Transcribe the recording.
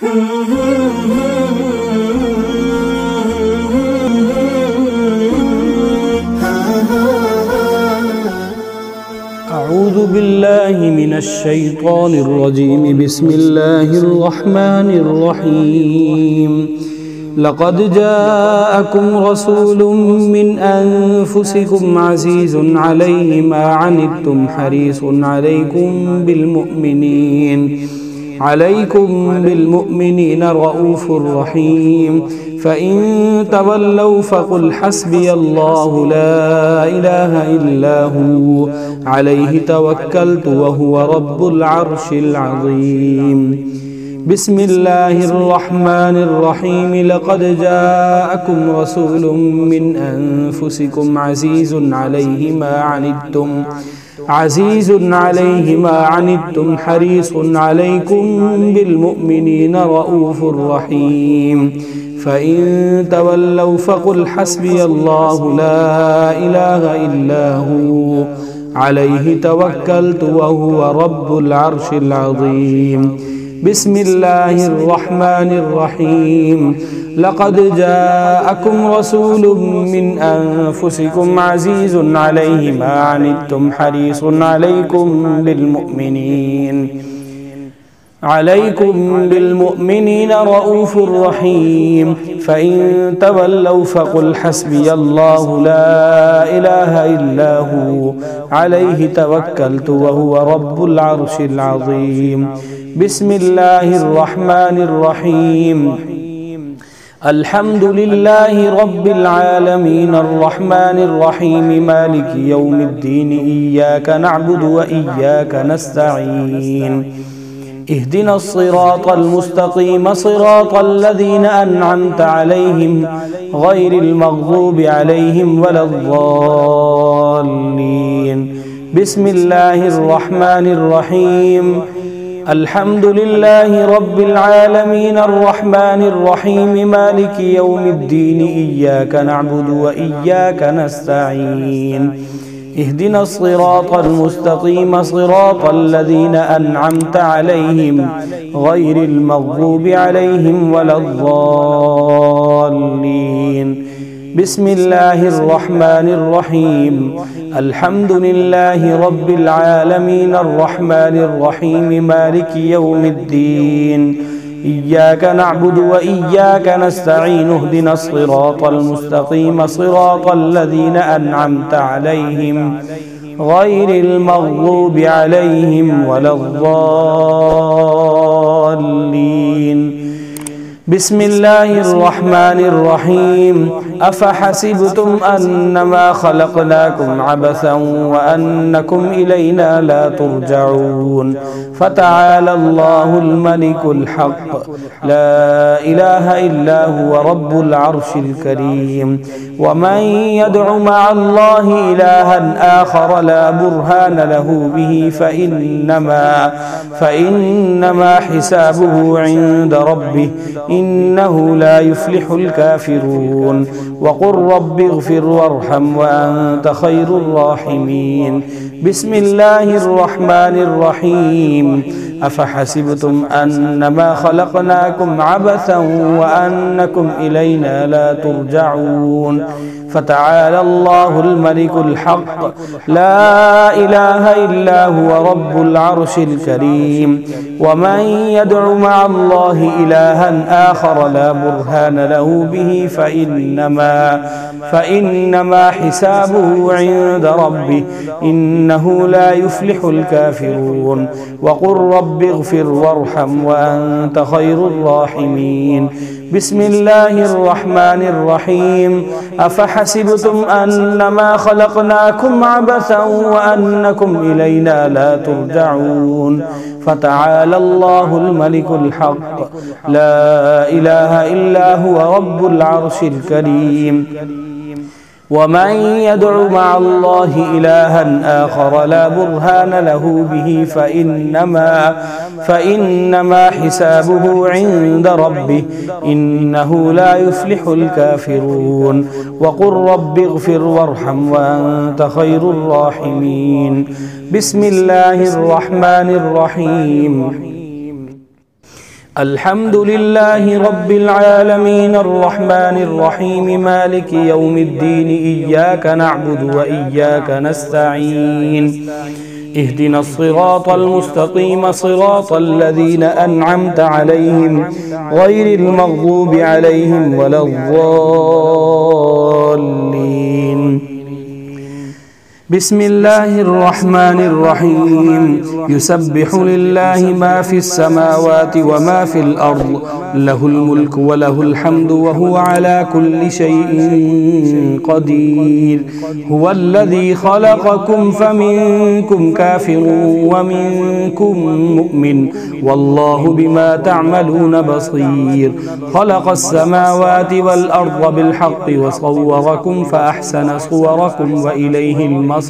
أعوذ بالله من الشيطان الرجيم. بسم الله الرحمن الرحيم. لقد جاءكم رسول من أنفسكم عزيز عليه ما عنتم حريص عليكم بالمؤمنين رؤوف رحيم. فإن تولوا فقل حسبي الله لا إله إلا هو عليه توكلت وهو رب العرش العظيم. بسم الله الرحمن الرحيم. لقد جاءكم رسول من أنفسكم عزيز عليه ما عنتم حريص عليكم بالمؤمنين رؤوف رحيم. فإن تولوا فقل حسبي الله لا إله إلا هو عليه توكلت وهو رب العرش العظيم. بسم الله الرحمن الرحيم. لقد جاءكم رسول من أنفسكم عزيز عليه ما عنتم حريص عليكم بالمؤمنين رؤوف رحيم. فإن تولوا فقل حسبي الله لا إله إلا هو عليه توكلت وهو رب العرش العظيم. بسم الله الرحمن الرحيم. الحمد لله رب العالمين الرحمن الرحيم مالك يوم الدين إياك نعبد وإياك نستعين. اهدنا الصراط المستقيم صراط الذين أنعمت عليهم غير المغضوب عليهم ولا الضالين. بسم الله الرحمن الرحيم. الحمد لله رب العالمين الرحمن الرحيم مالك يوم الدين إياك نعبد وإياك نستعين. اهدنا الصراط المستقيم صراط الذين أنعمت عليهم غير المغضوب عليهم ولا الضالين. بسم الله الرحمن الرحيم. الحمد لله رب العالمين الرحمن الرحيم مالك يوم الدين إياك نعبد وإياك نستعين. اهدنا الصراط المستقيم صراط الذين أنعمت عليهم غير المغضوب عليهم ولا الضالين. بسم الله الرحمن الرحيم. أفحسبتم أنما خلقناكم عبثا وأنكم إلينا لا ترجعون. فتعالى الله الملك الحق لا إله إلا هو رب العرش الكريم. ومن يدع مع الله إلها آخر لا برهان له به فإنما حسابه عند ربه إنه لا يفلح الكافرون. وقل رب اغفر وارحم وأنت خير الراحمين. بسم الله الرحمن الرحيم. أفحسبتم أنما خلقناكم عبثا وأنكم إلينا لا ترجعون. فتعالى الله الملك الحق لا إله إلا هو رب العرش الكريم. ومن يدع مع الله إلها آخر لا برهان له به فإنما حسابه عند ربه إنه لا يفلح الكافرون. وقل رب اغفر وارحم وأنت خير الراحمين. بسم الله الرحمن الرحيم. أفحسبتم أنما خلقناكم عبثا وأنكم إلينا لا ترجعون. فتعالى الله الملك الحق لا إله إلا هو رب العرش الكريم. ومن يدع مع الله إلها آخر لا برهان له به فإنما حسابه عند ربه إنه لا يفلح الكافرون. وقل رب اغفر وارحم وأنت خير الراحمين. بسم الله الرحمن الرحيم. الحمد لله رب العالمين الرحمن الرحيم مالك يوم الدين إياك نعبد وإياك نستعين اهدنا الصراط المستقيم صراط الذين أنعمت عليهم غير المغضوب عليهم ولا الضالين. بسم الله الرحمن الرحيم يسبح لله ما في السماوات وما في الأرض له الملك وله الحمد وهو على كل شيء قدير. هو الذي خلقكم فمنكم كافر ومنكم مؤمن والله بما تعملون بصير. خلق السماوات والأرض بالحق وصوركم فأحسن صوركم وإليه المصير.